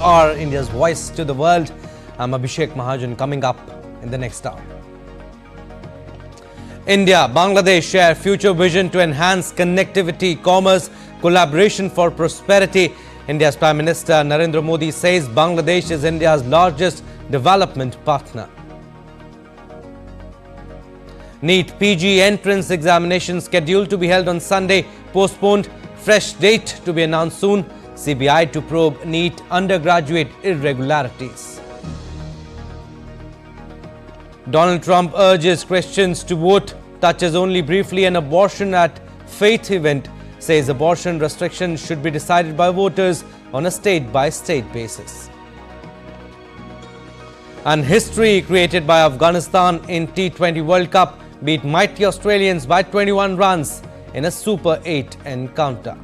Are India's voice to the world. I'm Abhishek Mahajan. Coming up in the next hour. India, Bangladesh share future vision to enhance connectivity, commerce, collaboration for prosperity. India's Prime Minister Narendra Modi says Bangladesh is India's largest development partner. NEET-PG entrance examination scheduled to be held on Sunday, postponed. Fresh date to be announced soon. CBI to probe NEET undergraduate irregularities. Donald Trump urges Christians to vote, touches only briefly an abortion at faith event, says abortion restrictions should be decided by voters on a state-by-state basis. And history created by Afghanistan in T20 World Cup beat mighty Australians by 21 runs in a Super 8 encounter.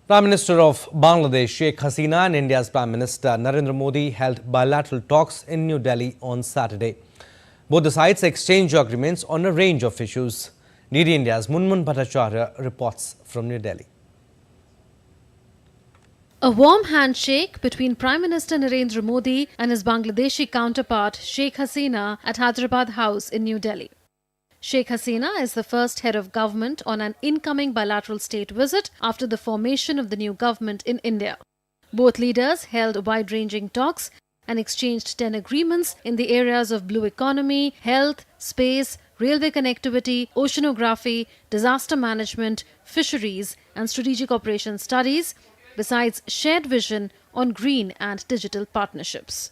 Prime Minister of Bangladesh Sheikh Hasina and India's Prime Minister Narendra Modi held bilateral talks in New Delhi on Saturday. Both the sides exchanged agreements on a range of issues. DD India's Munmun Bhattacharya reports from New Delhi. A warm handshake between Prime Minister Narendra Modi and his Bangladeshi counterpart Sheikh Hasina at Hyderabad House in New Delhi. Sheikh Hasina is the first head of government on an incoming bilateral state visit after the formation of the new government in India. Both leaders held wide-ranging talks and exchanged 10 agreements in the areas of blue economy, health, space, railway connectivity, oceanography, disaster management, fisheries and strategic operations studies, besides shared vision on green and digital partnerships.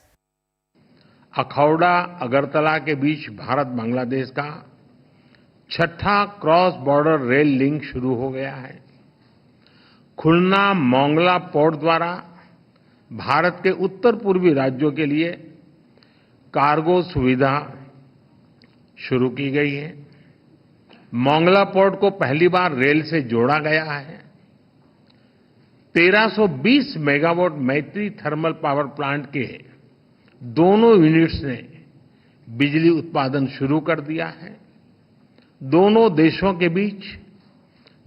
Akhaura Agartala के बीच भारत बांग्लादेश का छठा cross border rail link शुरू हो गया है। खुलना Mongla port द्वारा भारत के उत्तर पूर्वी राज्यों के लिए कार्गो सुविधा शुरू की गई है। मोंगला पोर्ट को पहली बार रेल से जोड़ा गया है। 1320 मेगावाट मैत्री थर्मल पावर प्लांट के दोनों यूनिट्स ने बिजली उत्पादन शुरू कर दिया है। दोनों देशों के बीच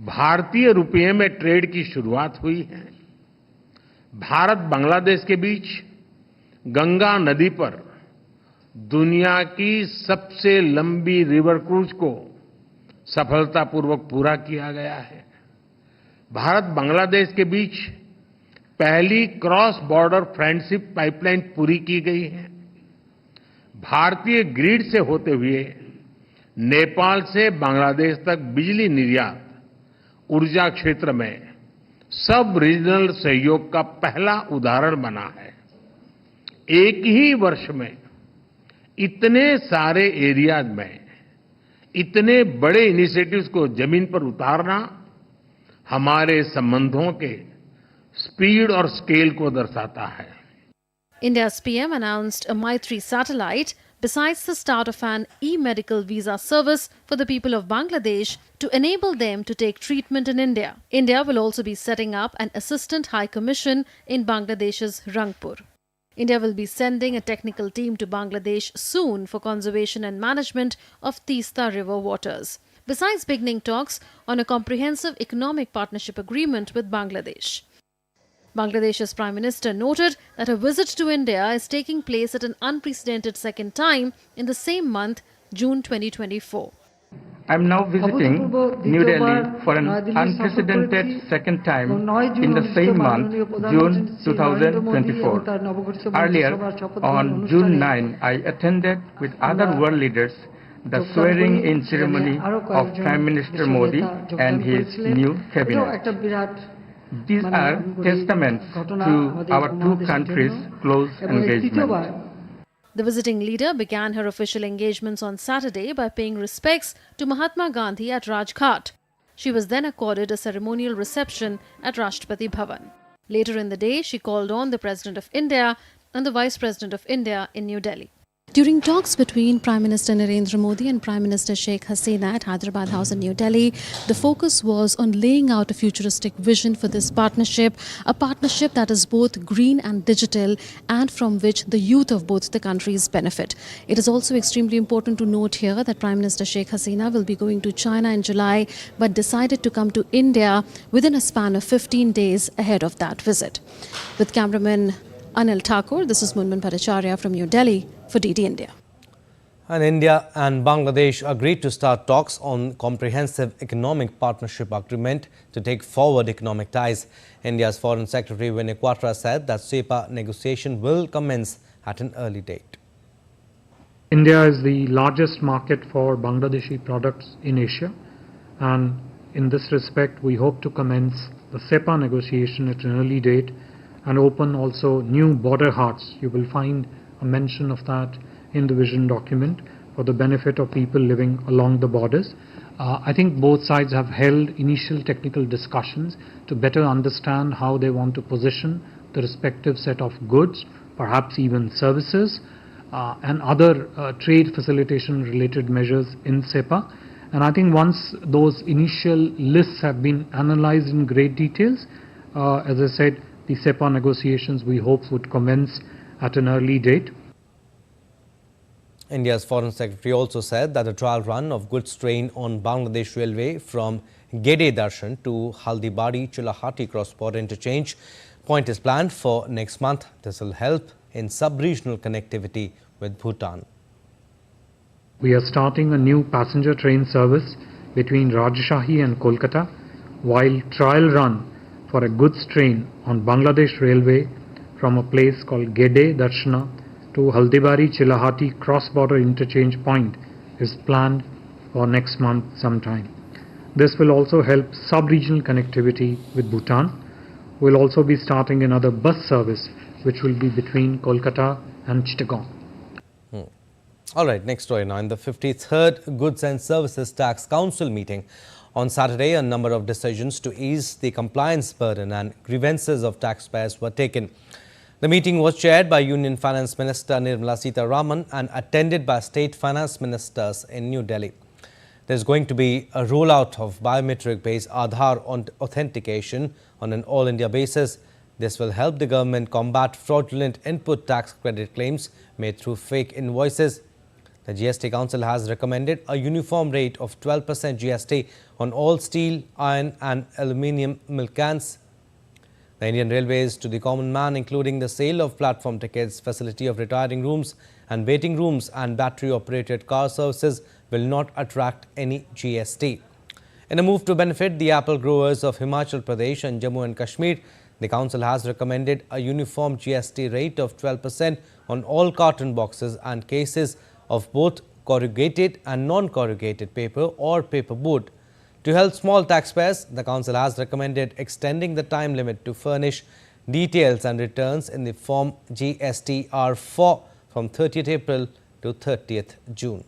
भारतीय रुपये में ट्रेड की शुरुआत हुई है। भारत बांग्लादेश के बीच गंगा नदी पर दुनिया की सबसे लंबी रिवर क्रूज को सफलतापूर्वक पूरा किया गया है। भारत बांग्लादेश के बीच पहली क्रॉस बॉर्डर फ्रेंडशिप पाइपलाइन पूरी की गई है। भारतीय ग्रिड से होते हुए नेपाल से बांग्लादेश तक बिजली निर्यात ऊर्जा क्षेत्र में सब रीजनल सहयोग का पहला उदाहरण बना है। एक ही वर्ष में इतने सारे एरियाज में इतने बड़े इनिशिएटिव्स को जमीन पर उतारना हमारे संबंधों के स्पीड और स्केल को दर्शाता है। India's PM announced a Maitri satellite besides the start of an e-medical visa service for the people of Bangladesh to enable them to take treatment in India. India will also be setting up an Assistant High Commission in Bangladesh's Rangpur. India will be sending a technical team to Bangladesh soon for conservation and management of Teesta River waters, besides beginning talks on a comprehensive economic partnership agreement with Bangladesh. Bangladesh's Prime Minister noted that a visit to India is taking place at an unprecedented second time in the same month, June 2024. I am now visiting New Delhi for an unprecedented second time in the same month, June 2024. Earlier, on June 9, I attended with other world leaders the swearing-in ceremony of Prime Minister Modi and his new cabinet. These are testaments to our two countries' close engagement. The visiting leader began her official engagements on Saturday by paying respects to Mahatma Gandhi at Rajghat. She was then accorded a ceremonial reception at Rashtrapati Bhavan. Later in the day, she called on the President of India and the Vice President of India in New Delhi. During talks between Prime Minister Narendra Modi and Prime Minister Sheikh Hasina at Hyderabad House in New Delhi, the focus was on laying out a futuristic vision for this partnership, a partnership that is both green and digital and from which the youth of both the countries benefit. It is also extremely important to note here that Prime Minister Sheikh Hasina will be going to China in July but decided to come to India within a span of 15 days ahead of that visit. With cameraman Anil Thakur, this is Munman Bhattacharya from New Delhi for DD India. And India and Bangladesh agreed to start talks on comprehensive economic partnership agreement to take forward economic ties. India's Foreign Secretary Vinay Quatra said that CEPA negotiation will commence at an early date. India is the largest market for Bangladeshi products in Asia, and in this respect we hope to commence the CEPA negotiation at an early date and open also new border hearts. You will find a mention of that in the vision document for the benefit of people living along the borders. I think both sides have held initial technical discussions to better understand how they want to position the respective set of goods, perhaps even services, and other trade facilitation related measures in CEPA. And I think once those initial lists have been analyzed in great details, as I said, the CEPA negotiations we hope would commence at an early date. India's Foreign Secretary also said that the trial run of goods train on Bangladesh Railway from Doordarshan to Haldibari Chilahati cross-border interchange point is planned for next month. This will help in sub-regional connectivity with Bhutan. We are starting a new passenger train service between Rajshahi and Kolkata, while trial run for a goods train on Bangladesh Railway from a place called Gede Darshana to Haldibari Chilahati cross-border interchange point is planned for next month sometime. This will also help sub-regional connectivity with Bhutan. We'll also be starting another bus service which will be between Kolkata and Chittagong. All right, next story now. In the 53rd Goods and Services Tax Council meeting on Saturday, a number of decisions to ease the compliance burden and grievances of taxpayers were taken. The meeting was chaired by Union Finance Minister Nirmala Sitharaman and attended by state finance ministers in New Delhi. There is going to be a rollout of biometric-based Aadhaar authentication on an all-India basis. This will help the government combat fraudulent input tax credit claims made through fake invoices. The GST Council has recommended a uniform rate of 12% GST on all steel, iron and aluminium milk cans. The Indian Railways to the common man, including the sale of platform tickets, facility of retiring rooms and waiting rooms and battery-operated car services will not attract any GST. In a move to benefit the apple growers of Himachal Pradesh and Jammu and Kashmir, the Council has recommended a uniform GST rate of 12% on all carton boxes and cases of both corrugated and non-corrugated paper or paperboard. To help small taxpayers, the Council has recommended extending the time limit to furnish details and returns in the form GSTR4 from 30th April to 30th June.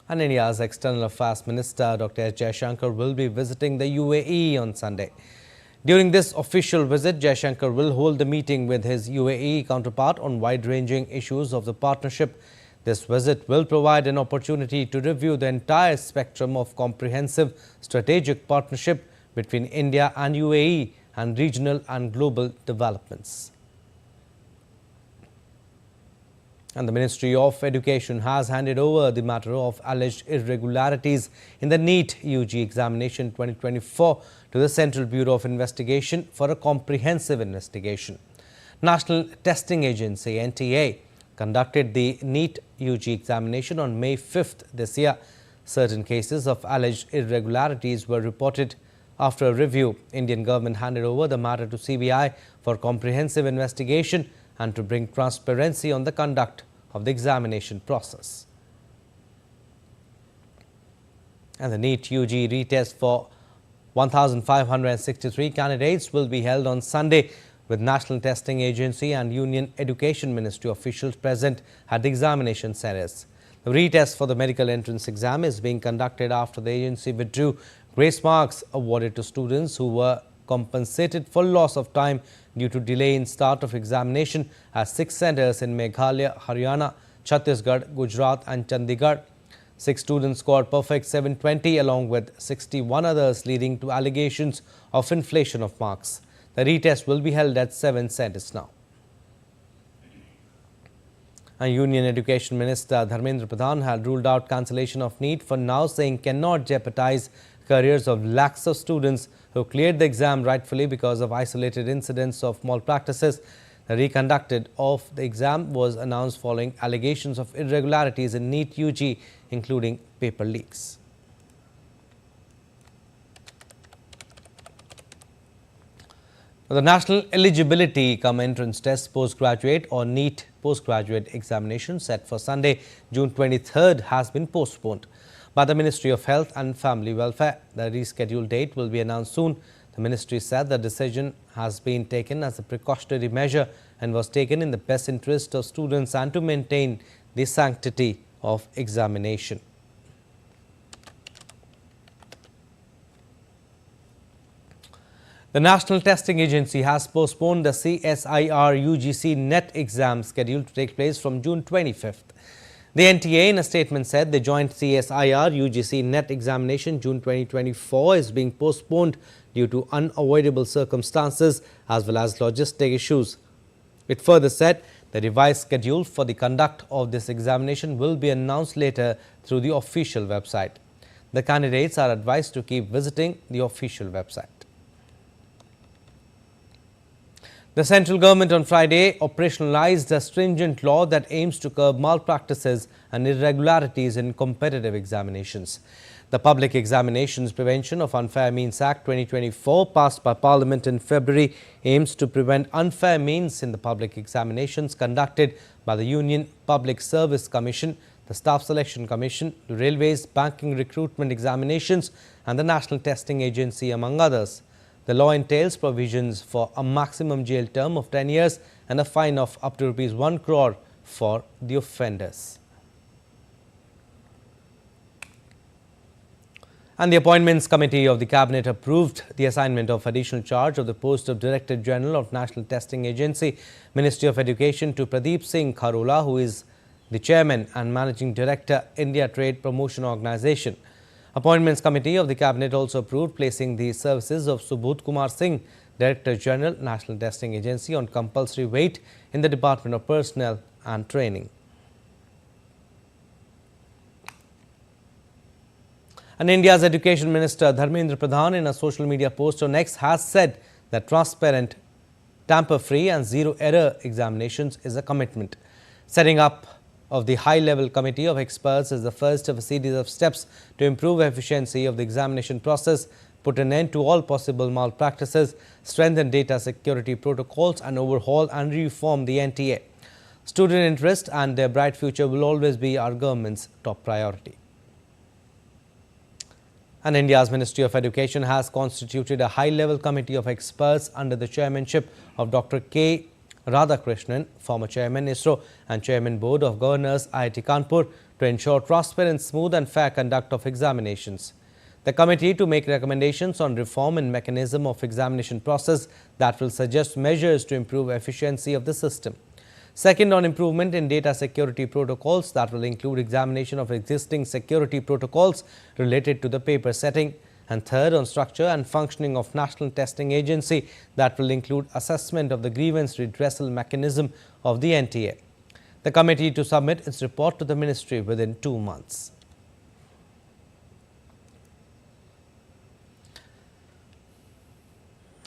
And India's External Affairs Minister Dr. S. Jaishankar will be visiting the UAE on Sunday. During this official visit, Jaishankar will hold a meeting with his UAE counterpart on wide-ranging issues of the partnership. This visit will provide an opportunity to review the entire spectrum of comprehensive strategic partnership between India and UAE and regional and global developments. And the Ministry of Education has handed over the matter of alleged irregularities in the NEET-PG examination 2024 to the Central Bureau of Investigation for a comprehensive investigation. National Testing Agency (NTA) conducted the NEET-PG examination on May 5th this year. Certain cases of alleged irregularities were reported. After a review, Indian government handed over the matter to CBI for comprehensive investigation and to bring transparency on the conduct of the examination process. And the NEET-PG retest for 1,563 candidates will be held on Sunday, with National Testing Agency and Union Education Ministry officials present at the examination centres. The retest for the medical entrance exam is being conducted after the agency withdrew grace marks awarded to students who were compensated for loss of time due to delay in start of examination at 6 centres in Meghalaya, Haryana, Chhattisgarh, Gujarat and Chandigarh. 6 students scored perfect 720 along with 61 others, leading to allegations of inflation of marks. The retest will be held at 7 centres now. And Union Education Minister Narendra Pradhan had ruled out cancellation of NEET for now, saying cannot jeopardize careers of lakhs of students who cleared the exam rightfully because of isolated incidents of malpractices. The reconducted of the exam was announced following allegations of irregularities in NEET UG, including paper leaks. The National Eligibility Cum Entrance Test Postgraduate or NEET postgraduate examination set for Sunday, June 23rd has been postponed by the Ministry of Health and Family Welfare. The rescheduled date will be announced soon. The ministry said the decision has been taken as a precautionary measure and was taken in the best interest of students and to maintain the sanctity of examination. The National Testing Agency has postponed the CSIR UGC NET exam scheduled to take place from June 25th. The NTA in a statement said the joint CSIR UGC NET examination June 2024 is being postponed due to unavoidable circumstances as well as logistic issues. It further said the revised schedule for the conduct of this examination will be announced later through the official website. The candidates are advised to keep visiting the official website. The central government on Friday operationalized a stringent law that aims to curb malpractices and irregularities in competitive examinations. The Public Examinations Prevention of Unfair Means Act 2024, passed by Parliament in February, aims to prevent unfair means in the public examinations conducted by the Union Public Service Commission, the Staff Selection Commission, the Railways, Banking Recruitment Examinations and the National Testing Agency, among others. The law entails provisions for a maximum jail term of 10 years and a fine of up to ₹1 crore for the offenders. And the Appointments Committee of the Cabinet approved the assignment of additional charge of the post of Director General of National Testing Agency, Ministry of Education, to Pradeep Singh Kharola, who is the Chairman and Managing Director, India Trade Promotion Organisation. Appointments Committee of the Cabinet also approved placing the services of Subodh Kumar Singh, Director General, National Testing Agency, on compulsory wait in the Department of Personnel and Training. And India's Education Minister Narendra Pradhan, in a social media post on X, has said that transparent, tamper-free and zero-error examinations is a commitment. Setting up of the high-level committee of experts is the first of a series of steps to improve efficiency of the examination process, put an end to all possible malpractices, strengthen data security protocols and overhaul and reform the NTA. Student interest and their bright future will always be our government's top priority. And India's Ministry of Education has constituted a high-level committee of experts under the chairmanship of Dr. K. Radhakrishnan, former Chairman ISRO and Chairman Board of Governors IIT Kanpur, to ensure transparent, smooth and fair conduct of examinations. The committee to make recommendations on reform and mechanism of examination process that will suggest measures to improve efficiency of the system. Second, on improvement in data security protocols that will include examination of existing security protocols related to the paper setting. And third, on structure and functioning of National Testing Agency that will include assessment of the grievance redressal mechanism of the NTA. The committee to submit its report to the ministry within 2 months.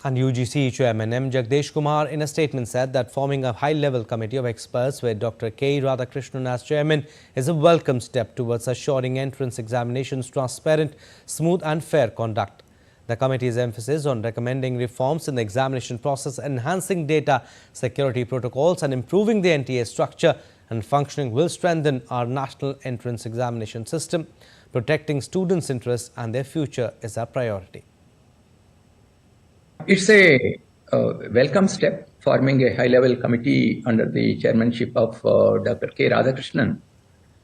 And UGC Chairman M. Jagdish Kumar, in a statement, said that forming a high-level committee of experts with Dr. K. Radhakrishnan as chairman is a welcome step towards assuring entrance examinations transparent, smooth and fair conduct. The committee's emphasis on recommending reforms in the examination process, enhancing data security protocols and improving the NTA structure and functioning will strengthen our national entrance examination system. Protecting students' interests and their future is our priority. It's a welcome step, forming a high-level committee under the chairmanship of Dr. K. Radhakrishnan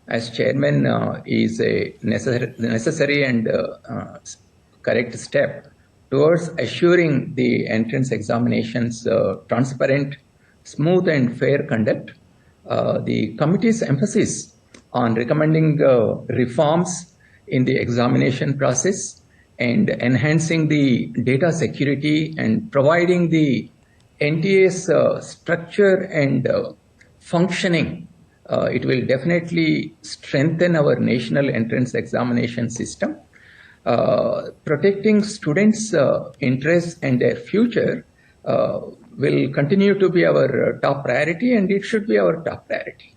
as chairman is a necessary and correct step towards assuring the entrance examinations transparent, smooth and fair conduct. The committee's emphasis on recommending reforms in the examination process and enhancing the data security and providing the NTA's structure and functioning, it will definitely strengthen our national entrance examination system. Protecting students' interests and their future will continue to be our top priority, and it should be our top priority.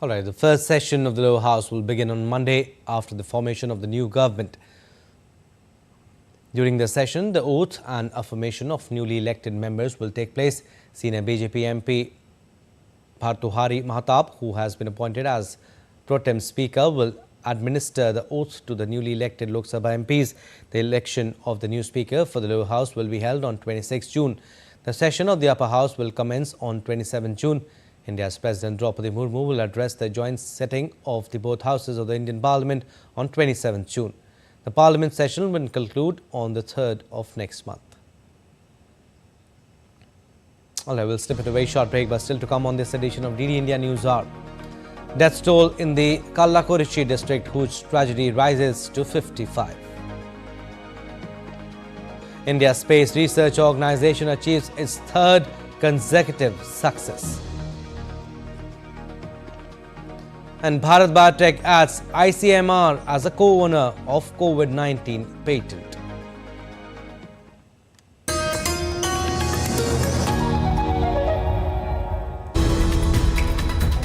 All right, the first session of the lower house will begin on Monday after the formation of the new government. During the session, the oath and affirmation of newly elected members will take place. Senior BJP MP Bhartuhari Mahatab, who has been appointed as pro tem speaker, will administer the oath to the newly elected Lok Sabha MPs. The election of the new speaker for the lower house will be held on 26 June. The session of the upper house will commence on 27 June. India's President Draupadi Murmu will address the joint sitting of the both houses of the Indian Parliament on 27 June. The Parliament session will conclude on the 3rd of next month. All right, we'll slip it away, short break, but still to come on this edition of DD India News Hour. Death toll in the Kallakurichi district, whose tragedy rises to 55. India's Space Research Organization achieves its third consecutive success. And Bharat Biotech adds ICMR as a co-owner of COVID-19 patent.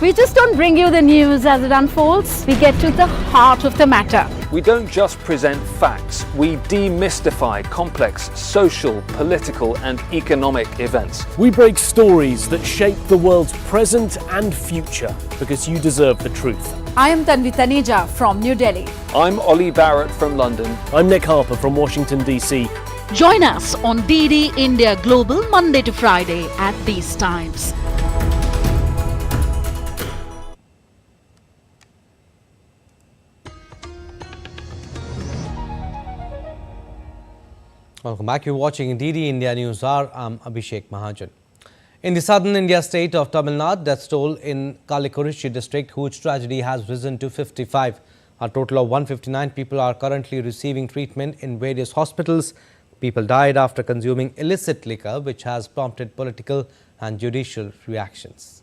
We just don't bring you the news as it unfolds. We get to the heart of the matter. We don't just present facts, we demystify complex social, political and economic events. We break stories that shape the world's present and future because you deserve the truth. I am Tanvi Taneja from New Delhi. I'm Ollie Barrett from London. I'm Nick Harper from Washington, D.C. Join us on DD India Global Monday to Friday at these times. Welcome back. You're watching DD India News Hour. I'm Abhishek Mahajan. In the southern India state of Tamil Nadu, death toll in Kallakurichi district, whose tragedy has risen to 55. A total of 159 people are currently receiving treatment in various hospitals. People died after consuming illicit liquor, which has prompted political and judicial reactions.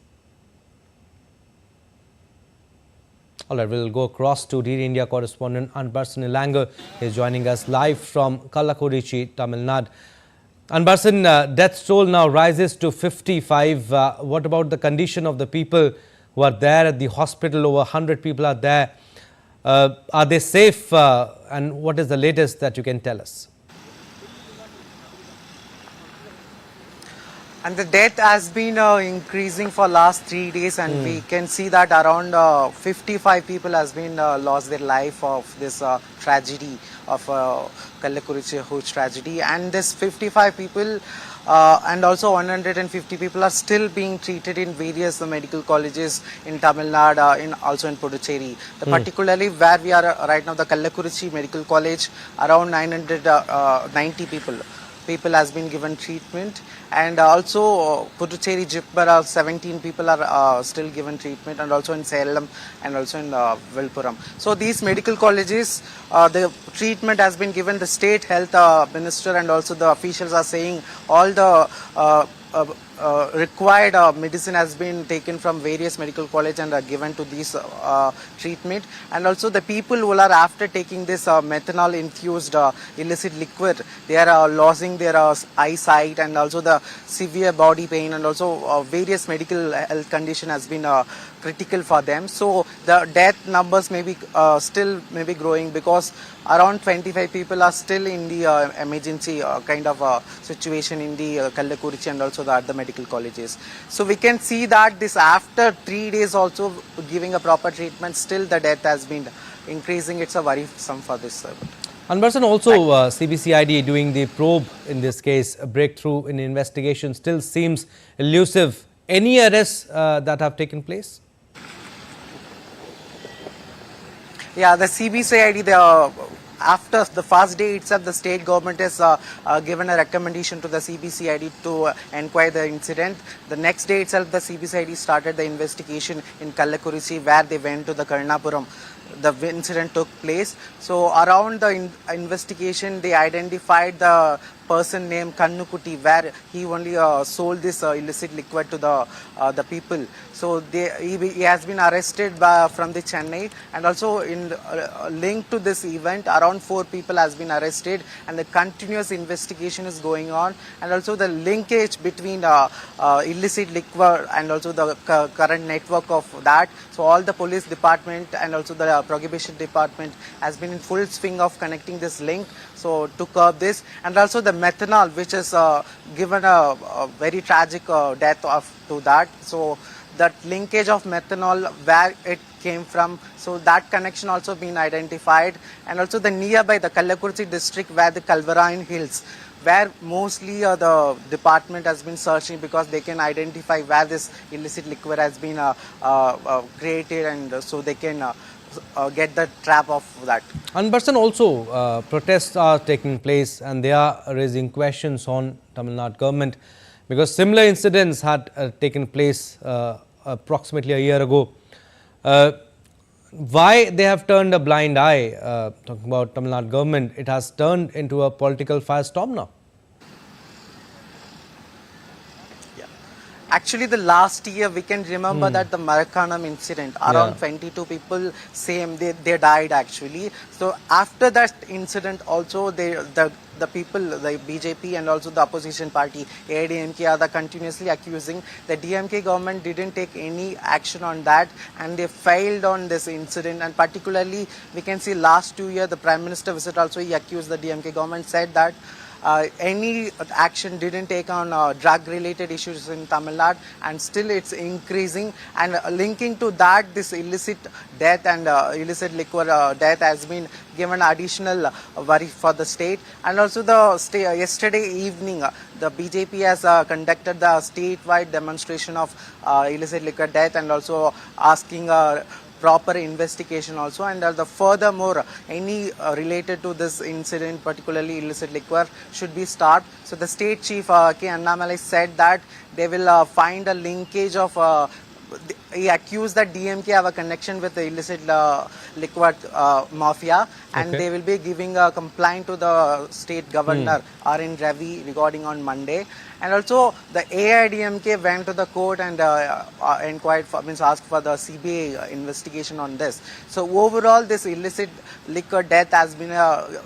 All right, we'll go across to DD India correspondent Anbarsan Ilango. He is joining us live from Kallakurichi, Tamil Nadu. Anbarsan, death toll now rises to 55. What about the condition of the people who are there at the hospital? Over 100 people are there. Are they safe? And what is the latest that you can tell us? And the death has been increasing for last 3 days, and we can see that around 55 people has been lost their life of this tragedy of Kallakurichi huge tragedy. And this 55 people and also 150 people are still being treated in various medical colleges in Tamil Nadu, also in Puducherry. Particularly where we are right now, the Kallakurichi Medical College, around 990 people has been given treatment, and also Puducherry Jipbara 17 people are still given treatment, and also in Salem and also in Vilpuram. So these medical colleges, the treatment has been given. The state health minister and also the officials are saying all the required medicine has been taken from various medical college and are given to this treatment. And also the people who are after taking this methanol infused illicit liquid, they are losing their eyesight, and also the severe body pain, and also various medical health condition has been critical for them. So the death numbers may be still may be growing, because around 25 people are still in the emergency kind of situation in the Kallakurichi and also the other medical colleges. So we can see that this after 3 days also giving a proper treatment, still the death has been increasing. It's a worrisome for this. Anbarsan, also CBCID doing the probe in this case, a breakthrough in investigation still seems elusive. Any arrests that have taken place? Yeah, the CBCID, after the first day itself, the state government has given a recommendation to the CBCID to inquire the incident. The next day itself, the CBCID started the investigation in Kallakurichi, where they went to the Karnapuram. The incident took place. So around the investigation, they identified the person named Kannukutti, where he only sold this illicit liquid to the people. So he has been arrested from the Chennai, and also in linked to this event, around 4 people has been arrested, and the continuous investigation is going on. And also the linkage between illicit liquor and also the current network of that. So all the police department and also the prohibition department has been in full swing of connecting this link, so to curb this. And also the methanol, which is given a very tragic death to that. So that linkage of methanol, where it came from, so that connection also been identified. And also the nearby, the Kallakurichi district, where the Kalvarine Hills, where mostly the department has been searching, because they can identify where this illicit liquor has been created, and so they can get the trap of that. And Barsan, also protests are taking place, and they are raising questions on Tamil Nadu government, because similar incidents had taken place approximately a year ago. Why they have turned a blind eye, talking about Tamil Nadu government, it has turned into a political firestorm now. Actually, the last year we can remember that the Marakanam incident, around 22 people, they died actually. So after that incident also, the people, the BJP and also the opposition party, AIDMK, are continuously accusing the DMK government didn't take any action on that, and they failed on this incident. And particularly, we can see last 2 years, the Prime Minister visit also, he accused the DMK government, said that any action didn't take on drug-related issues in Tamil Nadu, and still it's increasing. And linking to that, this illicit death and illicit liquor death has been given additional worry for the state. And also yesterday evening, the BJP has conducted the statewide demonstration of illicit liquor death, and also asking proper investigation also. And furthermore, any related to this incident, particularly illicit liquor, should be stopped. So the state chief K. Annamalai said that they will find a linkage of he accused that DMK have a connection with the illicit liquor mafia, and they will be giving a complaint to the state governor R.N. Ravi regarding on Monday. And also the AIDMK went to the court and inquired for, asked for the CBI investigation on this. So overall, this illicit liquor death has been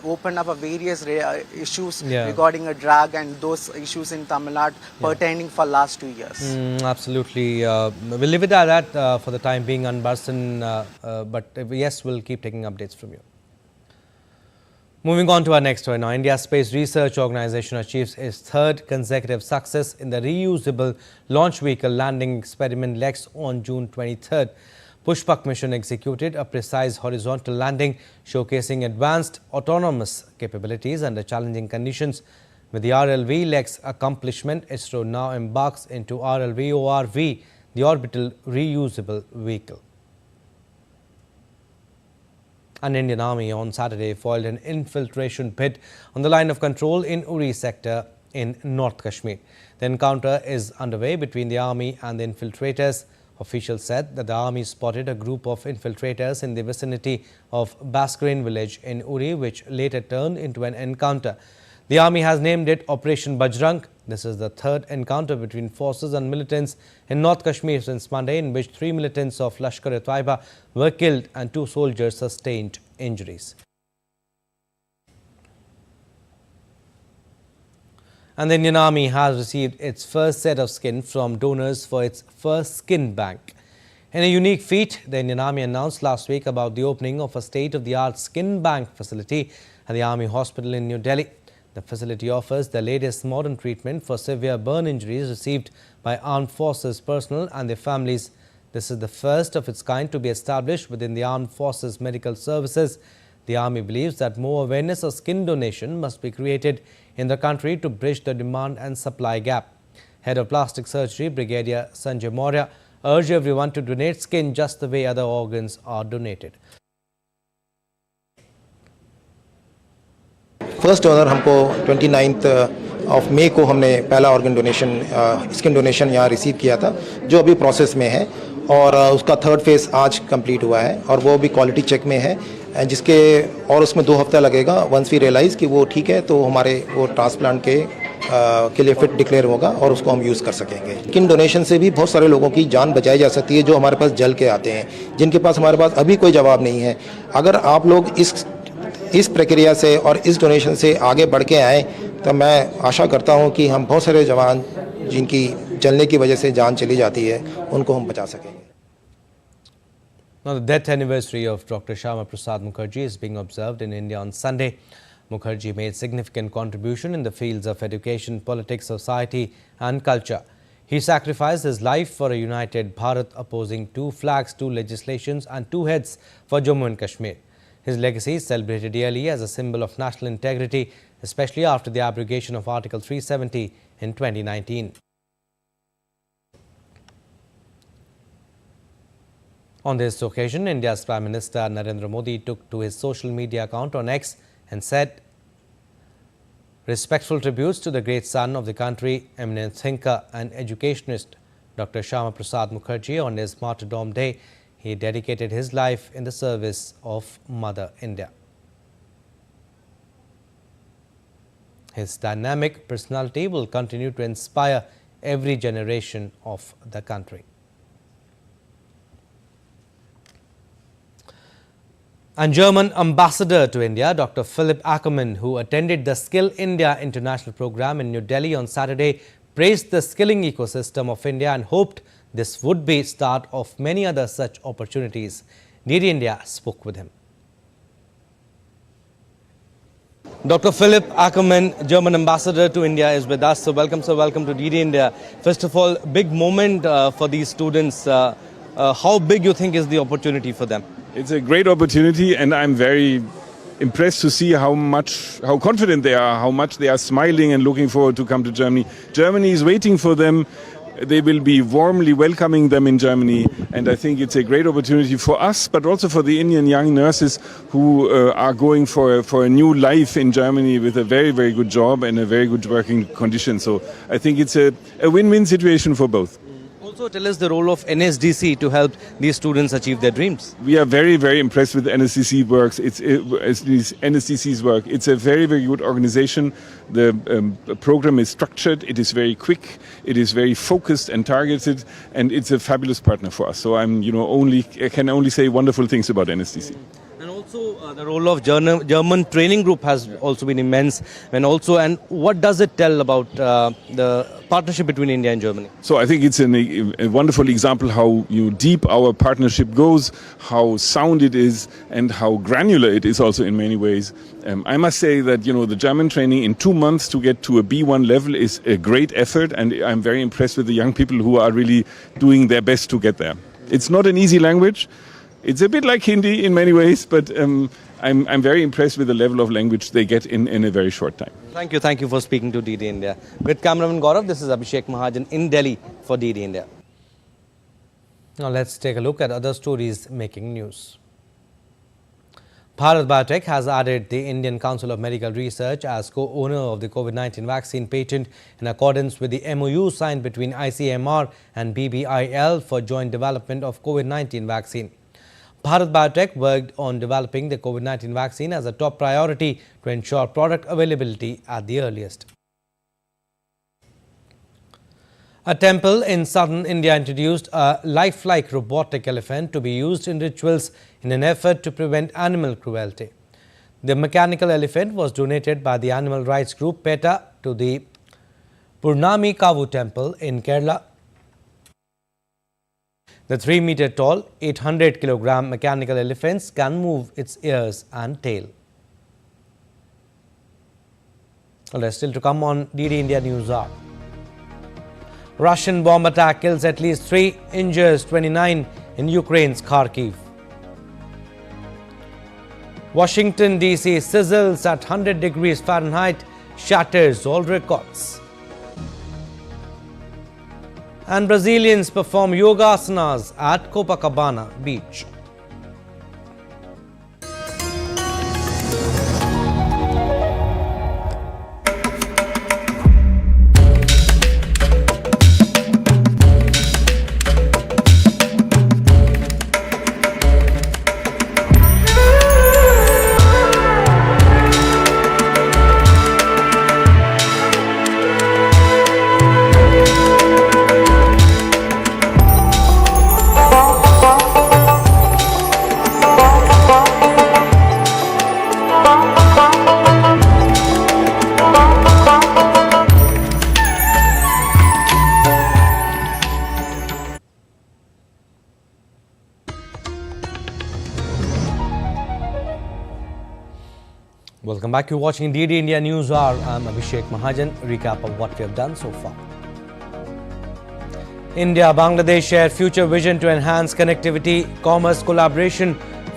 opened up various issues regarding a drug and those issues in Tamil Nadu pertaining for last 2 years. Absolutely. We'll leave it at that for the time being, Barsan, but yes, we'll keep taking updates from you. Moving on to our next story now, India's Space Research Organisation achieves its 3rd consecutive success in the reusable launch vehicle landing experiment LEX on June 23rd. Pushpak mission executed a precise horizontal landing, showcasing advanced autonomous capabilities under challenging conditions. With the RLV LEX accomplishment, ISRO now embarks into RLV-ORV, the orbital reusable vehicle. An Indian Army on Saturday foiled an infiltration bid on the line of control in Uri sector in North Kashmir. The encounter is underway between the army and the infiltrators. Officials said that the army spotted a group of infiltrators in the vicinity of Baskarin village in Uri, which later turned into an encounter. The army has named it Operation Bajrang. This is the 3rd encounter between forces and militants in North Kashmir since Monday, in which 3 militants of Lashkar-e-Taiba were killed and 2 soldiers sustained injuries. And the Indian Army has received its first set of skin from donors for its first skin bank. In a unique feat, the Indian Army announced last week about the opening of a state-of-the-art skin bank facility at the Army Hospital in New Delhi. The facility offers the latest modern treatment for severe burn injuries received by armed forces personnel and their families. This is the first of its kind to be established within the Armed Forces Medical Services. The Army believes that more awareness of skin donation must be created in the country to bridge the demand and supply gap. Head of Plastic Surgery, Brigadier Sanjay Maurya, urged everyone to donate skin just the way other organs are donated. First donor हमको 29 of May को हमने पहला organ donation skin donation यहाँ receive किया था, जो अभी process में है, और उसका थर्ड फेज़ आज कंप्लीट हुआ है और वो भी क्वालिटी चेक में है, जिसके और उसमें 2 हफ्ता लगेगा। वंस वी रियलाइज़ कि वो ठीक है तो हमारे वो ट्रांसप्लांट के लिए फिट डिक्लेयर होगा और उसको हम यूज़ कर सकेंगे। स्किन डोनेशन से भी बहुत सारे लोगों की जान बचाई जा सकती है जो हमारे पास जल के आते हैं, जिनके पास हमारे पास अभी कोई जवाब नहीं है। अगर आप लोग इस प्रक्रिया से और इस डोनेशन से आगे बढ़ के आएँ तो मैं आशा करता हूँ कि हम बहुत सारे जवान जिनकी जलने की वजह से जान चली जाती है उनको हम बचा सकेंगे। Now, the death anniversary of Dr. Shashank Prasads Mukherjee is being observed in India on Sunday. Mukherjee made significant contribution in the fields of education, politics, society and culture. He sacrificed his life for a united Bharat, opposing 2 flags, 2 legislations and 2 heads for Jammu and Kashmir. His legacy is celebrated yearly as a symbol of national integrity, especially after the abrogation of Article 370 in 2019. On this occasion, India's Prime Minister Narendra Modi took to his social media account on X and said respectful tributes to the great son of the country, eminent thinker and educationist Dr. Shashank Prasads Mukherjee. On his martyrdom day, he dedicated his life in the service of Mother India. His dynamic personality will continue to inspire every generation of the country. And German ambassador to India, Dr. Philipp Ackermann, who attended the Skill India International Program in New Delhi on Saturday, praised the skilling ecosystem of India and hoped this would be the start of many other such opportunities. DD India spoke with him. Dr. Philipp Ackermann, German ambassador to India, is with us. So welcome, sir. Welcome to DD India. First of all, big moment for these students. How big you think is the opportunity for them? It's a great opportunity, and I'm very impressed to see how confident they are, how much they are smiling and looking forward to come to Germany. Germany is waiting for them. They will be warmly welcoming them in Germany, and I think it's a great opportunity for us, but also for the Indian young nurses who are going for a new life in Germany with a very, very good job and a very good working condition. So I think it's a win-win situation for both. Also, tell us the role of NSDC to help these students achieve their dreams. We are very, very impressed with NSDC's work. It's a very, very good organization. The program is structured, it is very quick, it is very focused and targeted, and it's a fabulous partner for us. So I can only say wonderful things about NSDC. And also the role of German training group has also been immense. And what does it tell about the partnership between India and Germany? So I think it's a wonderful example how deep our partnership goes, how sound it is, and how granular it is also in many ways. I must say that the German training in 2 months to get to a B1 level is a great effort, and I'm very impressed with the young people who are really doing their best to get there. It's not an easy language. It's a bit like Hindi in many ways, but I'm very impressed with the level of language they get in a very short time. Thank you for speaking to DD India. With cameraman Gaurav, this is Abhishek Mahajan in Delhi for DD India. Now let's take a look at other stories making news. Prasar Bharati has added the Indian Council of Medical Research as co-owner of the COVID-19 vaccine patent in accordance with the MOU signed between ICMR and BBIL for joint development of COVID-19 vaccine. Prasar Bharati worked on developing the COVID-19 vaccine as a top priority to ensure product availability at the earliest. A temple in southern India introduced a lifelike robotic elephant to be used in rituals in an effort to prevent animal cruelty. The mechanical elephant was donated by the animal rights group PETA to the Purnami Kavu temple in Kerala. The 3-meter-tall, 800-kilogram mechanical elephant can move its ears and tail. Well, there's still to come on DD India News Hour. Russian bomb attack kills at least 3, injures 29 in Ukraine's Kharkiv. Washington, D.C. sizzles at 100 degrees Fahrenheit, shatters all records. And Brazilians perform yoga asanas at Copacabana beach. Welcome back. You're watching DD India News Hour. I'm Abhishek Mahajan. Recap of what we have done so far. India, Bangladesh share future vision to enhance connectivity, commerce, collaboration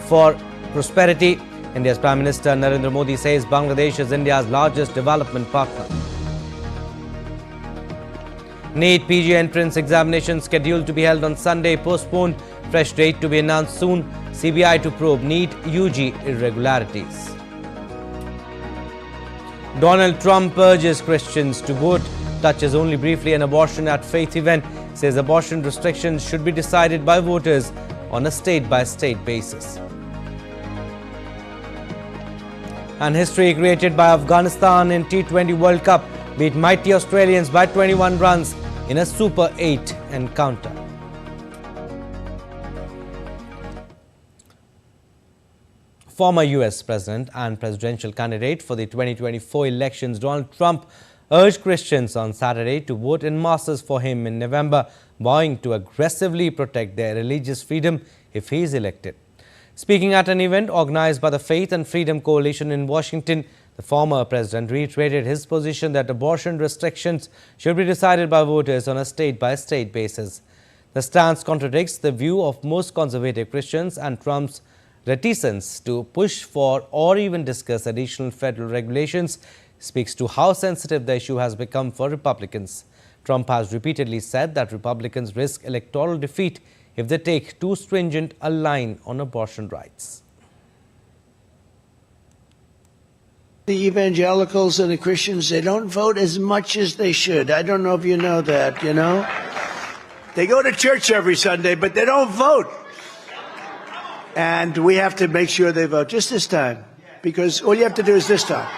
for prosperity. India's Prime Minister Narendra Modi says Bangladesh is India's largest development partner. NEET-PG entrance examination scheduled to be held on Sunday postponed. Fresh date to be announced soon. CBI to probe NEET UG irregularities. Donald Trump urges Christians to vote. Touches only briefly an abortion at faith event. Says abortion restrictions should be decided by voters on a state-by-state basis. And history created by Afghanistan in T20 World Cup beat mighty Australians by 21 runs in a Super 8 encounter. Former US President and presidential candidate for the 2024 elections, Donald Trump, urged Christians on Saturday to vote in masses for him in November, vowing to aggressively protect their religious freedom if he is elected. Speaking at an event organized by the Faith and Freedom Coalition in Washington, the former president reiterated his position that abortion restrictions should be decided by voters on a state-by-state basis. The stance contradicts the view of most conservative Christians and Trump's reticence to push for or even discuss additional federal regulations speaks to how sensitive the issue has become for Republicans. Trump has repeatedly said that Republicans risk electoral defeat if they take too stringent a line on abortion rights. The evangelicals and the Christians, they don't vote as much as they should. I don't know if you know that, you know. They go to church every Sunday, but they don't vote. And we have to make sure they vote just this time, because all you have to do is this time.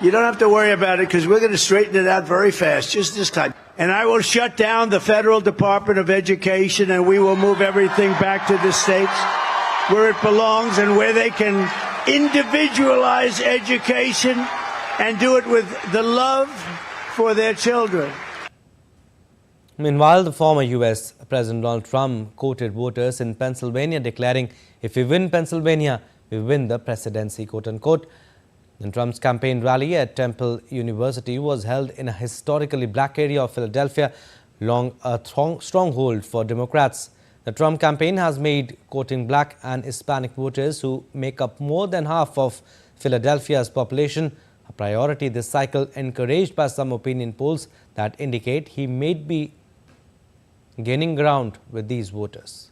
You don't have to worry about it, because we're going to straighten it out very fast, just this time. And I will shut down the Federal Department of Education, and we will move everything back to the states where it belongs and where they can individualize education and do it with the love for their children. Meanwhile, the former US President Donald Trump quoted voters in Pennsylvania declaring, "If we win Pennsylvania, we win the presidency," quote unquote. And Trump's campaign rally at Temple University was held in a historically black area of Philadelphia, long a stronghold for Democrats. The Trump campaign has made quoting black and Hispanic voters, who make up more than half of Philadelphia's population, a priority this cycle, encouraged by some opinion polls that indicate he may be gaining ground with these voters.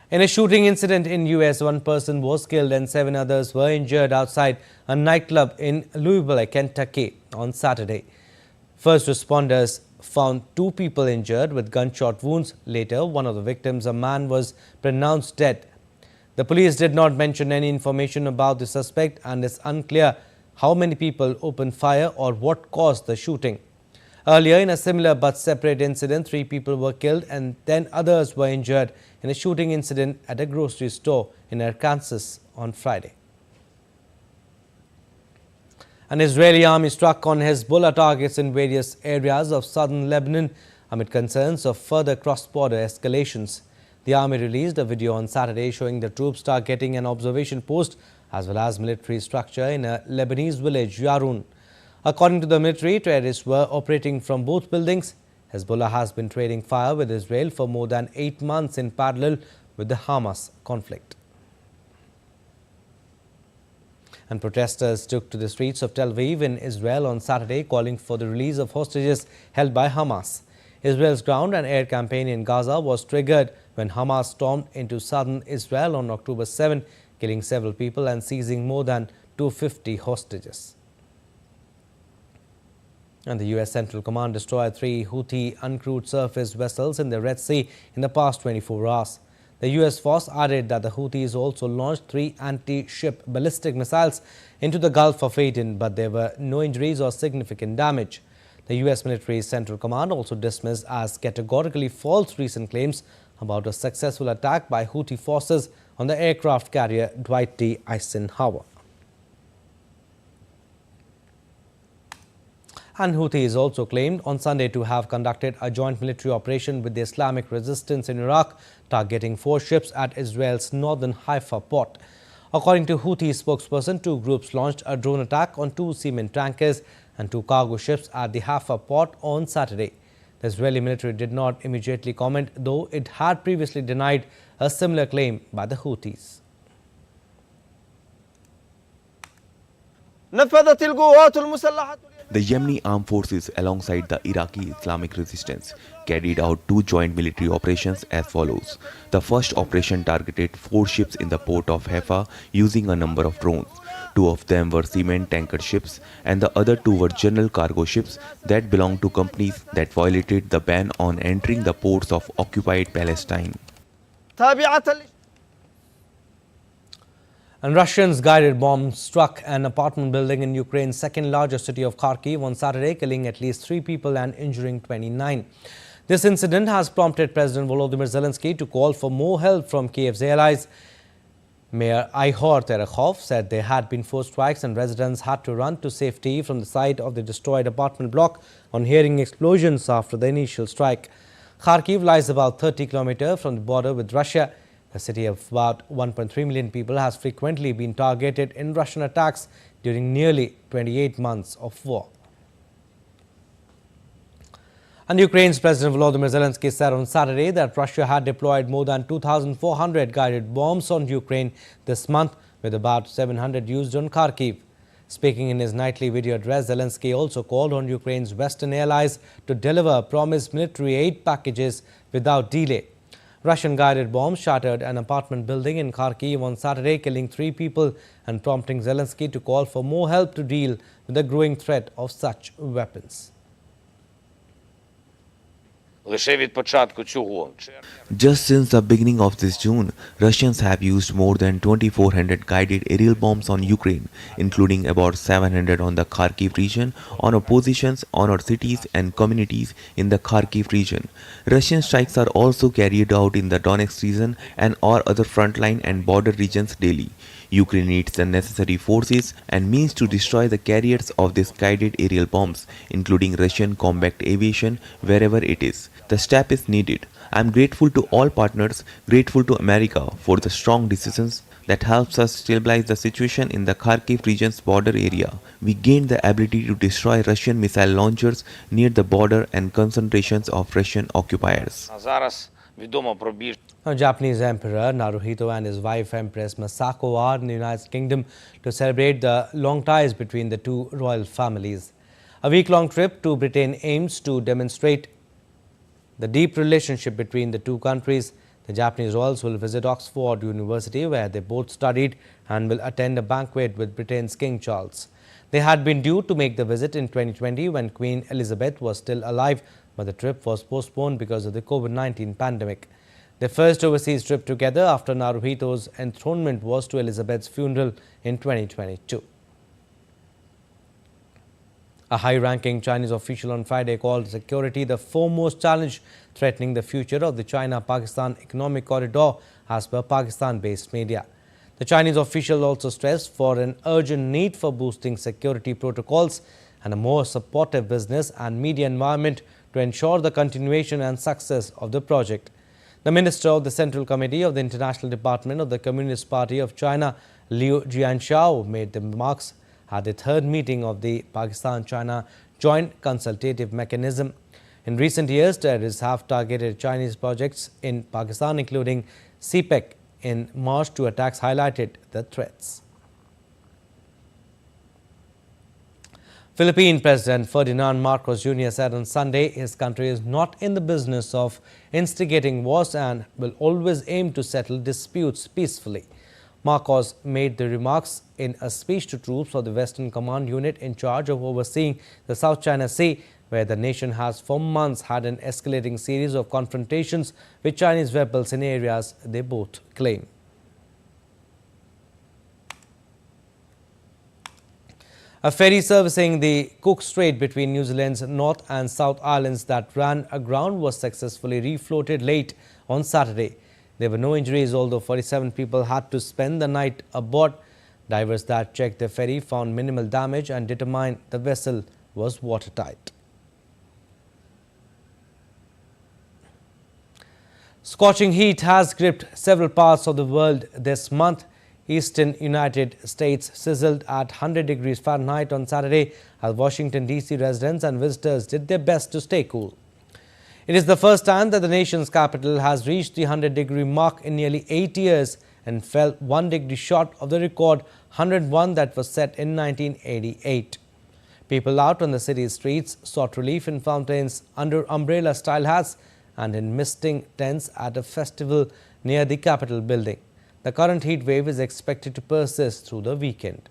In a shooting incident in US, one person was killed and 7 others were injured outside a nightclub in Louisville, Kentucky on Saturday. First responders found 2 people injured with gunshot wounds. Later, one of the victims, a man, was pronounced dead. The police did not mention any information about the suspect, and it's unclear how many people opened fire or what caused the shooting. Earlier, in a similar but separate incident, 3 people were killed and 10 others were injured in a shooting incident at a grocery store in Arkansas on Friday. An Israeli army struck on Hezbollah targets in various areas of southern Lebanon amid concerns of further cross-border escalations. The army released a video on Saturday showing the troops targeting an observation post as well as military structure in a Lebanese village, Yarun. According to the military, terrorists were operating from both buildings. Hezbollah has been trading fire with Israel for more than 8 months in parallel with the Hamas conflict. And protesters took to the streets of Tel Aviv in Israel on Saturday, calling for the release of hostages held by Hamas. Israel's ground and air campaign in Gaza was triggered when Hamas stormed into southern Israel on October 7, killing several people and seizing more than 250 hostages. And the U.S. Central Command destroyed 3 Houthi uncrewed surface vessels in the Red Sea in the past 24 hours. The U.S. force added that the Houthis also launched 3 anti-ship ballistic missiles into the Gulf of Aden, but there were no injuries or significant damage. The U.S. military's Central Command also dismissed as categorically false recent claims about a successful attack by Houthi forces on the aircraft carrier Dwight D. Eisenhower. And Houthis also claimed on Sunday to have conducted a joint military operation with the Islamic resistance in Iraq, targeting 4 ships at Israel's northern Haifa port. According to Houthi spokesperson, two groups launched a drone attack on two cement tankers and two cargo ships at the Haifa port on Saturday. The Israeli military did not immediately comment, though it had previously denied a similar claim by the Houthis. The Yemeni armed forces alongside the Iraqi Islamic resistance carried out two joint military operations as follows. The first operation targeted 4 ships in the port of Haifa using a number of drones. 2 of them were cement tanker ships and the other 2 were general cargo ships that belonged to companies that violated the ban on entering the ports of occupied Palestine. And Russians' guided bomb struck an apartment building in Ukraine's second largest city of Kharkiv on Saturday, killing at least 3 people and injuring 29. This incident has prompted President Volodymyr Zelensky to call for more help from Kiev's allies. Mayor Ihor Terekhov said there had been 4 strikes and residents had to run to safety from the side of the destroyed apartment block on hearing explosions after the initial strike. Kharkiv lies about 30 kilometers from the border with Russia. The city of about 1.3 million people has frequently been targeted in Russian attacks during nearly 28 months of war. And Ukraine's President Volodymyr Zelensky said on Saturday that Russia had deployed more than 2,400 guided bombs on Ukraine this month, with about 700 used on Kharkiv. Speaking in his nightly video address, Zelensky also called on Ukraine's Western allies to deliver promised military aid packages without delay. Russian guided bombs shattered an apartment building in Kharkiv on Saturday, killing 3 people and prompting Zelensky to call for more help to deal with the growing threat of such weapons. Just since the beginning of this June, Russians have used more than 2,400 guided aerial bombs on Ukraine, including about 700 on the Kharkiv region, on positions, on our cities and communities in the Kharkiv region. Russian strikes are also carried out in the Donetsk region and or other frontline and border regions daily. Ukraine needs the necessary forces and means to destroy the carriers of these guided aerial bombs, including Russian combat aviation, wherever it is. The step is needed. I am grateful to all partners, grateful to America for the strong decisions that helps us stabilize the situation in the Kharkiv region's border area. We gained the ability to destroy Russian missile launchers near the border and concentrations of Russian occupiers. Japanese Emperor Naruhito and his wife Empress Masako are in the United Kingdom to celebrate the long ties between the two royal families. A week-long trip to Britain aims to demonstrate the deep relationship between the two countries. The Japanese royals will visit Oxford University, where they both studied, and will attend a banquet with Britain's King Charles. They had been due to make the visit in 2020 when Queen Elizabeth was still alive, but the trip was postponed because of the COVID-19 pandemic. Their first overseas trip together after Naruhito's enthronement was to Elizabeth's funeral in 2022. A high-ranking Chinese official on Friday called security the foremost challenge threatening the future of the China-Pakistan economic corridor, as per Pakistan-based media. The Chinese official also stressed for an urgent need for boosting security protocols and a more supportive business and media environment to ensure the continuation and success of the project. The Minister of the Central Committee of the International Department of the Communist Party of China, Liu Jianxiao, made the remarks at the 3rd meeting of the Pakistan-China Joint Consultative Mechanism. In recent years, terrorists have targeted Chinese projects in Pakistan, including CPEC. In March, 2 attacks highlighted the threats. Philippine President Ferdinand Marcos Jr. said on Sunday his country is not in the business of instigating wars and will always aim to settle disputes peacefully. Marcos made the remarks in a speech to troops of the Western Command Unit in charge of overseeing the South China Sea, where the nation has for months had an escalating series of confrontations with Chinese vessels in areas they both claim. A ferry servicing the Cook Strait between New Zealand's North and South Islands that ran aground was successfully refloated late on Saturday. There were no injuries, although 47 people had to spend the night aboard. Divers that checked the ferry found minimal damage and determined the vessel was watertight. Scorching heat has gripped several parts of the world this month. eastern United States sizzled at 100 degrees Fahrenheit on Saturday as Washington, D.C. residents and visitors did their best to stay cool. It is the first time that the nation's capital has reached the 100-degree mark in nearly 8 years and fell 1 degree short of the record 101 that was set in 1988. People out on the city's streets sought relief in fountains, under umbrella-style hats and in misting tents at a festival near the Capitol building. The current heat wave is expected to persist through the weekend.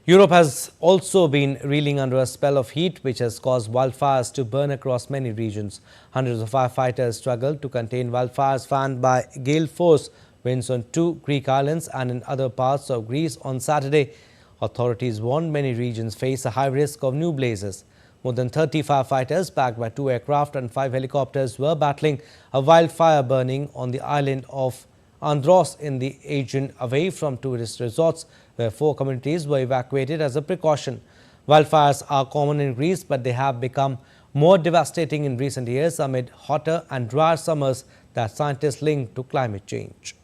Europe has also been reeling under a spell of heat which has caused wildfires to burn across many regions. Hundreds of firefighters struggled to contain wildfires fanned by gale force winds on 2 Greek islands and in other parts of Greece on Saturday. Authorities warned many regions face a high risk of new blazes. More than 30 firefighters backed by 2 aircraft and 5 helicopters were battling a wildfire burning on the island of Andros in the Aegean, away from tourist resorts, where 4 communities were evacuated as a precaution. Wildfires are common in Greece, but they have become more devastating in recent years amid hotter and drier summers that scientists link to climate change.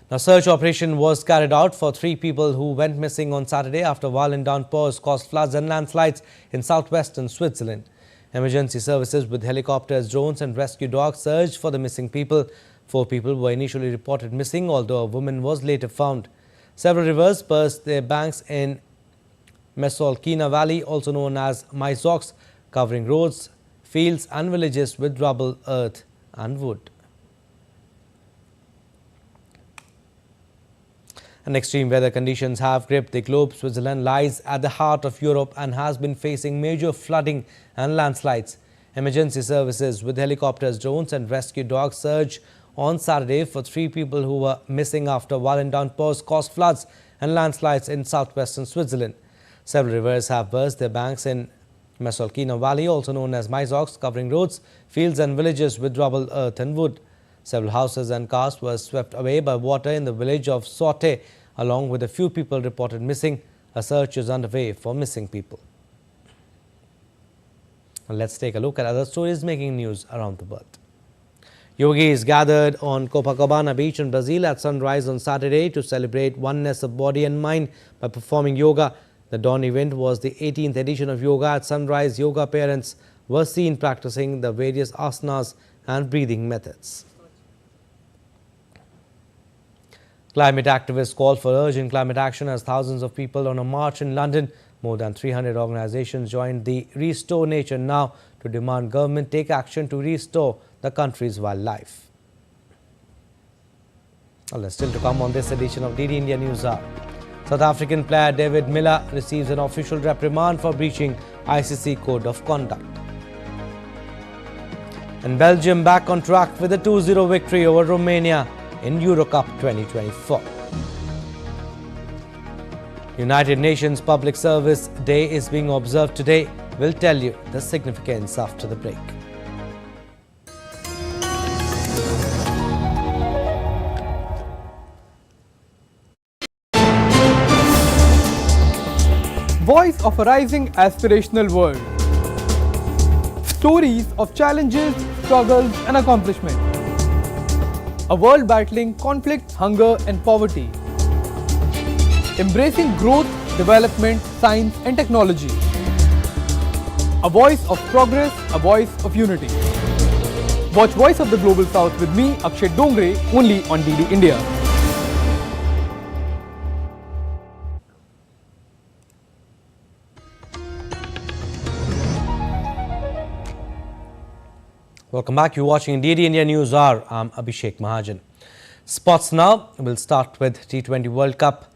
Now, search operation was carried out for 3 people who went missing on Saturday after violent downpours caused floods and landslides in southwestern Switzerland. Emergency services with helicopters, drones and rescue dogs searched for the missing people. 4 people were initially reported missing, although a woman was later found. Several rivers burst their banks in Mesolkina Valley, also known as Maizox, covering roads, fields and villages with rubble, earth and wood. And extreme weather conditions have gripped the globe. Switzerland lies at the heart of Europe and has been facing major flooding and landslides. Emergency services with helicopters, drones and rescue dogs surged on Saturday for 3 people who were missing after violent downpours caused floods and landslides in southwestern Switzerland. Several rivers have burst their banks in Mesolkina Valley, also known as Maizox, covering roads, fields and villages with rubble, earth and wood. Several houses and cars were swept away by water in the village of Sorte, along with a few people reported missing. A search is underway for missing people. And let's take a look at other stories making news around the world. Yogis gathered on Copacabana beach in Brazil at sunrise on Saturday to celebrate oneness of body and mind by performing yoga. The dawn event was the 18th edition of yoga. At sunrise, yoga parents were seen practicing the various asanas and breathing methods. Climate activists called for urgent climate action as thousands of people on a march in London. More than 300 organizations joined the Restore Nature Now to demand government take action to restore the country's wildlife. Well, there's still to come on this edition of DD India News Hour. South African player David Miller receives an official reprimand for breaching ICC Code of Conduct. And Belgium back on track with a 2-0 victory over Romania in Euro Cup 2024. United Nations Public Service Day is being observed today. We'll tell you the significance after the break. Voice of a rising aspirational world. Stories of challenges, struggles and accomplishment. A world battling conflict, hunger and poverty. Embracing growth, development, science and technology. A voice of progress, a voice of unity. Watch Voice of the Global South with me, Akshay Dongre, only on DD India. Welcome back. You're watching DD India News Hour. I'm Abhishek Mahajan. Sports now. We'll start with T20 World Cup.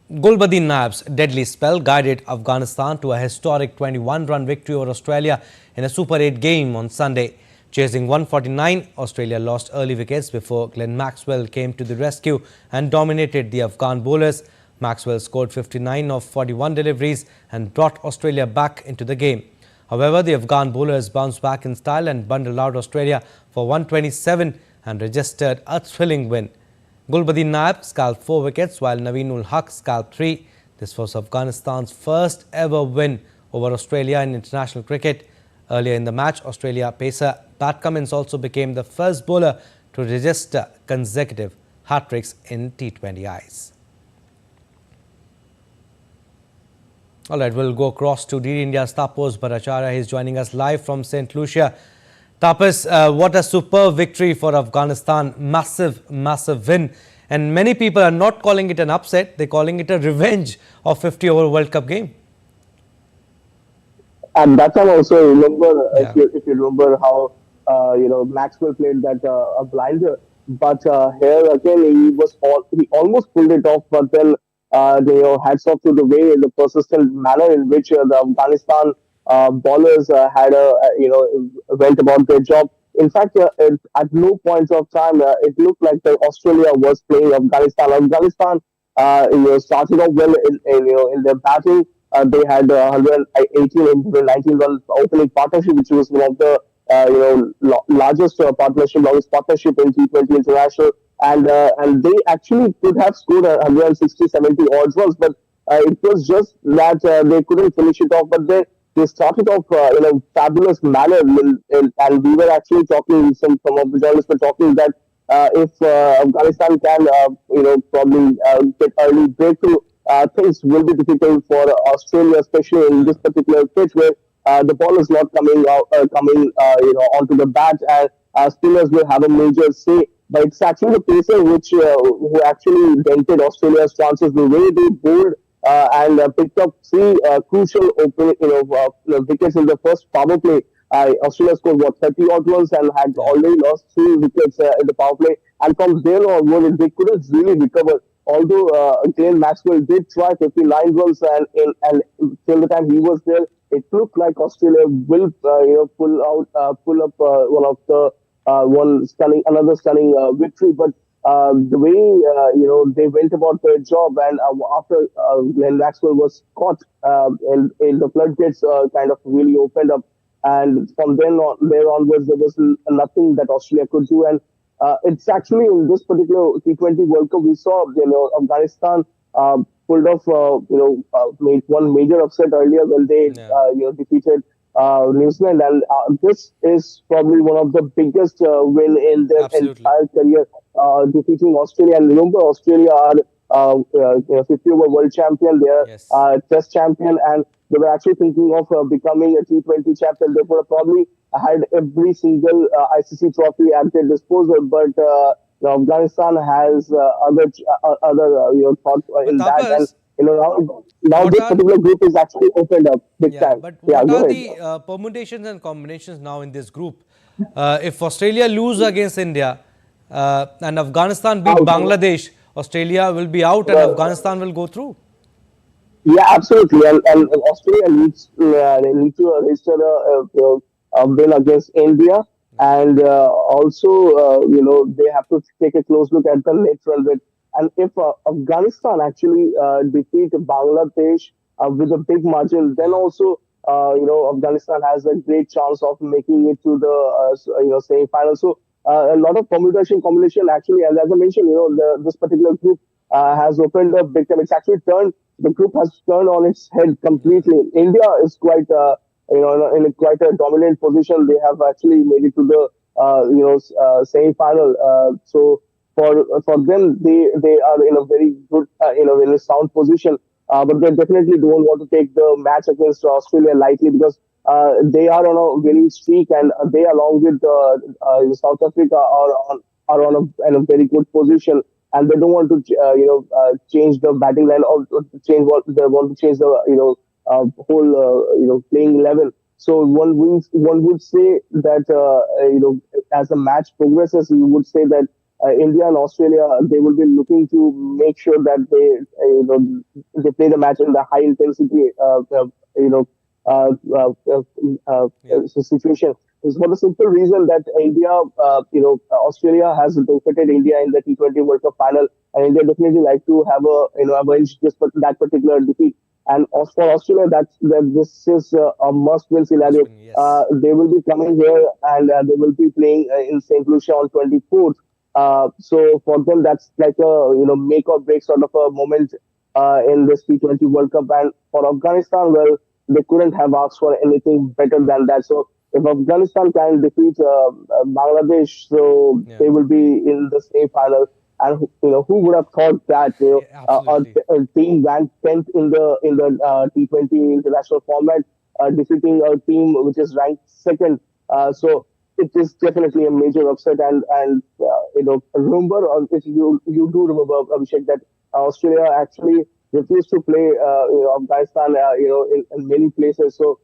Gulbuddin Naib's deadly spell guided Afghanistan to a historic 21-run victory over Australia in a Super 8 game on Sunday. Chasing 149, Australia lost early wickets before Glenn Maxwell came to the rescue and dominated the Afghan bowlers. Maxwell scored 59 of 41 deliveries and brought Australia back into the game. However, the Afghan bowlers bounced back in style and bundled out Australia for 127 and registered a thrilling win. Gulbuddin Naib scalped 4 wickets while Naveen-ul Haq scalped 3. This was Afghanistan's first ever win over Australia in international cricket. Earlier in the match, Australia pacer Pat Cummins also became the first bowler to register consecutive hat-tricks in T20Is. All right, we'll go across to DD India's Tapas Bhattacharya. He's joining us live from St. Lucia. Tapas, what a superb victory for Afghanistan. Massive, massive win. And many people are not calling it an upset. They're calling it a revenge of 50-over World Cup game. At that time also, remember, if you remember how, Maxwell played that a blinder. But here again, he almost pulled it off, but then, hats off to the way, the persistent manner in which the Afghanistan bowlers went about their job. In fact, at no points of time, it looked like Australia was playing Afghanistan. Afghanistan, started off well in their batting. They had 118 in 19 run opening partnership, which was one of the largest longest partnership in T20 International, and they actually could have scored 160, 70 odd runs, but it was just that they couldn't finish it off. But they started off in a fabulous manner, and we were actually talking. Some of the journalists were talking that if Afghanistan can, probably get early breakthrough, things will be difficult for Australia, especially in this particular pitch where the ball is not coming onto the bat, and spinners will have a major say. But it's actually the pacer who actually dented Australia's chances. The way they bowled and picked up three crucial wickets in the first power play. Australia scored 30 odd runs and had already lost 3 wickets in the power play. And from there onward, they couldn't really recover. Although Glenn Maxwell did try 59 runs, and till the time he was there, it looked like Australia will pull up another stunning victory. But the way they went about their job, and after Glenn Maxwell was caught, and the floodgates kind of really opened up, and from there onwards there was nothing that Australia could do. And it's actually in this particular T20 World Cup we saw Afghanistan pulled off made one major upset earlier when they defeated New Zealand, and this is probably one of the biggest win in their entire career, defeating Australia. And remember, Australia are 50-over world champion, they are test champion, and they were actually thinking of becoming a T20 champion. They would have probably had every single ICC trophy at their disposal, but Afghanistan has other thought in that. And now this particular group is actually opened up big time. But what are the permutations and combinations now in this group? If Australia lose against India and Afghanistan beat Bangladesh, Australia will be out and Afghanistan will go through. Yeah, absolutely. And Australia needs to register a win against India, and also they have to take a close look at the net run rate. And if Afghanistan actually defeat Bangladesh with a big margin, then also Afghanistan has a great chance of making it to the semi-final. So a lot of combination actually, as I mentioned, this particular group has opened up big time. It's actually the group has turned on its head completely. India is quite in quite a dominant position. They have actually made it to the semi-final. So for them, they are in a very good in a sound position. But they definitely don't want to take the match against Australia lightly, because they are on a winning streak, and they, along with South Africa, are on a very good position, and they don't want to change the batting line or change what they want to change the whole playing 11. So one would say that as the match progresses, you would say that India and Australia, they will be looking to make sure that they play the match in the high intensity situation. It's for the simple reason that India, Australia has defeated India in the T20 World Cup final, and India definitely like to have avenge that particular defeat. And for Australia, this is a must-win scenario. They will be coming here, and they will be playing in St. Lucia on 24th. So for them, that's like a make or break sort of a moment in this T20 World Cup. And for Afghanistan, well, they couldn't have asked for anything better than that. So if Afghanistan can defeat Bangladesh, so they will be in the semi-final. And who would have thought that a team ranked 10th in the T20 international format defeating a team which is ranked second. So it is definitely a major upset. And remember, if you do remember, Abhishek, that Australia actually refused to play Afghanistan in many places. So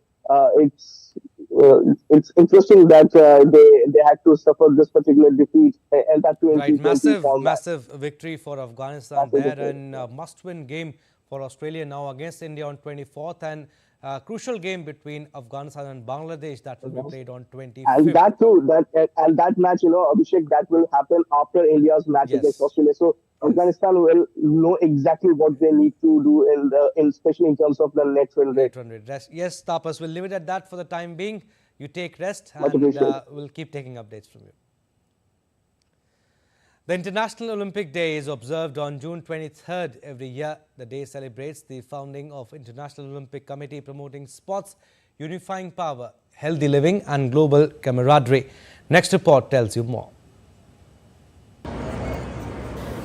it's interesting that they had to suffer this particular defeat, and that too in T20 massive victory for Afghanistan there, and must-win game for Australia now against India on 24th, and crucial game between Afghanistan and Bangladesh that will be played on 25th. And that too, that match, Abhishek, that will happen after India's match against Australia. So Afghanistan will know exactly what they need to do especially in terms of the net run rate. Yes, Tapas, we'll leave it at that for the time being. You take rest, and we'll keep taking updates from you. The International Olympic Day is observed on June 23rd every year. The day celebrates the founding of International Olympic Committee, promoting sports, unifying power, healthy living and global camaraderie. Next report tells you more.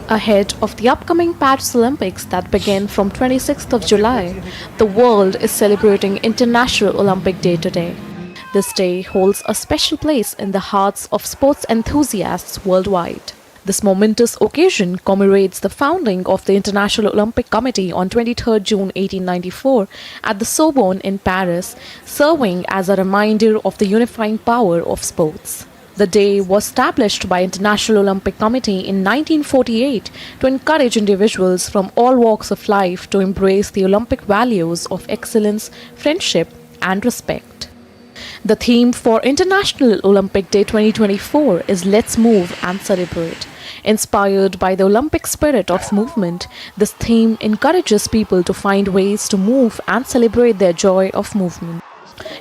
Ahead of the upcoming Paris Olympics that begin from 26th of July, the world is celebrating International Olympic Day today. This day holds a special place in the hearts of sports enthusiasts worldwide. This momentous occasion commemorates the founding of the International Olympic Committee on 23rd June 1894 at the Sorbonne in Paris, serving as a reminder of the unifying power of sports. The day was established by International Olympic Committee in 1948 to encourage individuals from all walks of life to embrace the Olympic values of excellence, friendship and respect. The theme for International Olympic Day 2024 is Let's Move and Celebrate. Inspired by the Olympic spirit of movement, this theme encourages people to find ways to move and celebrate their joy of movement.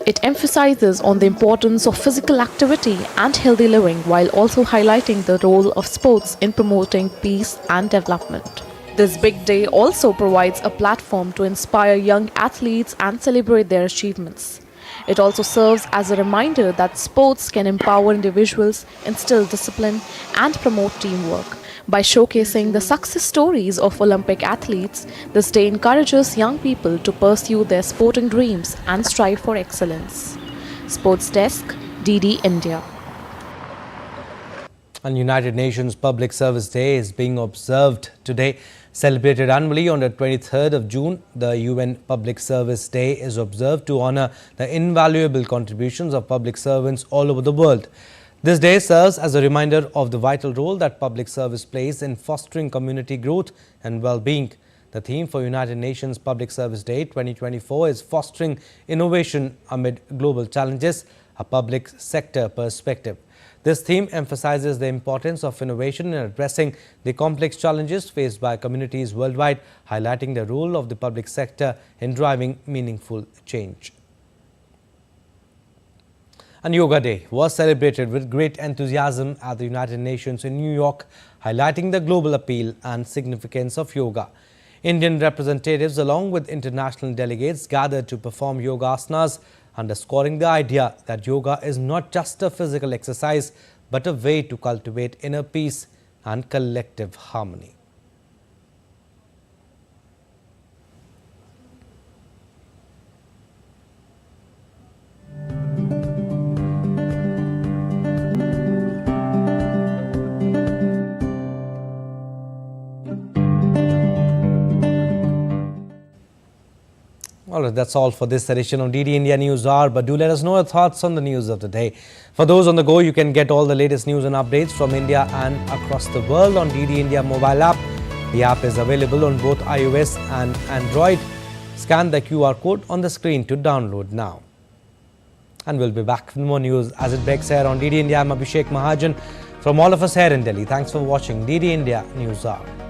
It emphasizes on the importance of physical activity and healthy living while also highlighting the role of sports in promoting peace and development. This big day also provides a platform to inspire young athletes and celebrate their achievements. It also serves as a reminder that sports can empower individuals, instill discipline, and promote teamwork. By showcasing the success stories of Olympic athletes, this day encourages young people to pursue their sporting dreams and strive for excellence. Sports Desk, DD India. And United Nations Public Service Day is being observed today. Celebrated annually on the 23rd of June, the UN Public Service Day is observed to honor the invaluable contributions of public servants all over the world. This day serves as a reminder of the vital role that public service plays in fostering community growth and well-being. The theme for United Nations Public Service Day 2024 is Fostering Innovation Amid Global Challenges, a Public Sector Perspective. This theme emphasizes the importance of innovation in addressing the complex challenges faced by communities worldwide, highlighting the role of the public sector in driving meaningful change. And Yoga Day was celebrated with great enthusiasm at the United Nations in New York, highlighting the global appeal and significance of yoga. Indian representatives along with international delegates gathered to perform yoga asanas, underscoring the idea that yoga is not just a physical exercise but a way to cultivate inner peace and collective harmony. Alright, that's all for this edition of DD India News Hour, but do let us know your thoughts on the news of the day. For those on the go, you can get all the latest news and updates from India and across the world on DD India mobile app. The app is available on both iOS and Android. Scan the QR code on the screen to download now. And we'll be back with more news as it breaks here on DD India. I'm Abhishek Mahajan. From all of us here in Delhi, thanks for watching DD India News Hour.